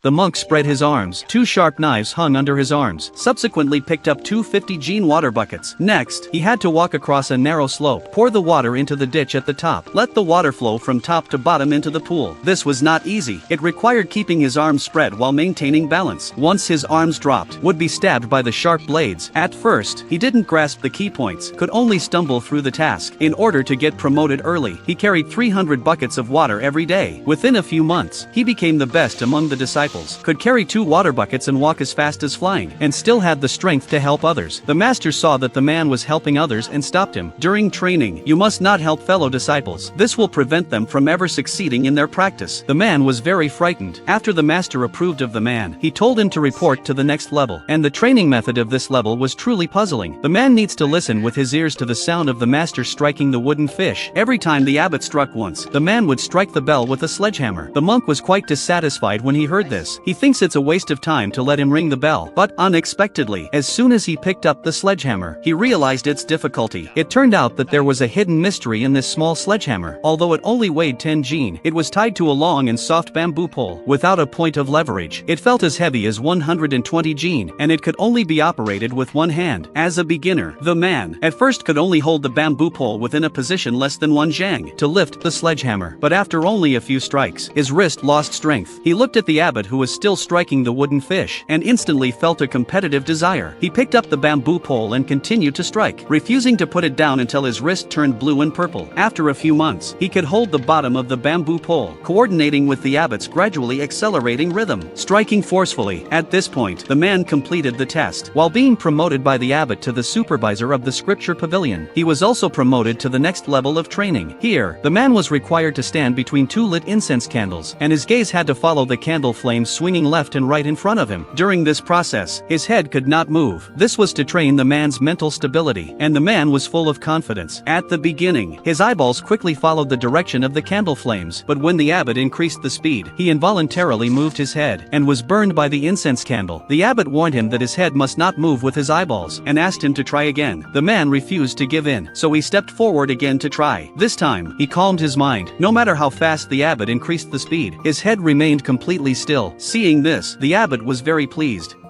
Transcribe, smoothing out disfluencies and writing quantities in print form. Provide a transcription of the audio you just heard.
The monk spread his arms. 2 sharp knives hung under his arms. Subsequently picked up 2 50-gene water buckets. Next, he had to walk across a narrow slope. Pour the water into the ditch at the top. Let the water flow from top to bottom into the pool. This was not easy. It required keeping his arms spread while maintaining balance. Once his arms dropped, would be stabbed by the sharp blades. At first, he didn't grasp the key points, could only stumble through the task. In order to get promoted early, he carried 300 buckets of water every day. Within a few months, he became the best among the disciples. Could carry 2 water buckets and walk as fast as flying, and still had the strength to help others. The master saw that the man was helping others and stopped him. During training, you must not help fellow disciples. This will prevent them from ever succeeding in their practice. The man was very frightened. After the master approved of the man, he told him to report to the next level, and the training method of this level was truly puzzling. The man needs to listen with his ears to the sound of the master striking the wooden fish. Every time the abbot struck once, the man would strike the bell with a sledgehammer. The monk was quite dissatisfied when he heard this. He thinks it's a waste of time to let him ring the bell, but unexpectedly, as soon as he picked up the sledgehammer, he realized its difficulty. It turned out that there was a hidden mystery in this small sledgehammer. Although it only weighed 10 gene, it was tied to a long and soft bamboo pole, without a point of leverage. It felt as heavy as 120 gene, and it could only be operated with one hand. As a beginner, the man, at first could only hold the bamboo pole within a position less than 1 zhang to lift the sledgehammer, but after only a few strikes, his wrist lost strength. He looked at the abbot who was still striking the wooden fish, and instantly felt a competitive desire. He picked up the bamboo pole and continued to strike, refusing to put it down until his wrist turned blue and purple. After a few months, he could hold the bottom of the bamboo pole, coordinating with the abbot's gradually accelerating rhythm, striking forcefully. At this point, the man completed the test. While being promoted by the abbot to the supervisor of the scripture pavilion, he was also promoted to the next level of training. Here, the man was required to stand between 2 lit incense candles, and his gaze had to follow the candle flames swinging left and right in front of him. During this process, his head could not move. This was to train the man's mental stability, and the man was full of confidence. At the beginning, his eyeballs quickly followed the direction of the candle flames, but when the abbot increased the speed, he involuntarily moved his head, and was burned by the incense candle. The abbot warned him that his head must not move with his eyeballs, and asked him to try again. The man refused to give in, so he stepped forward again to try. This time, he calmed his mind. No matter how fast the abbot increased the speed, his head remained completely still. Seeing this, the abbot was very pleased.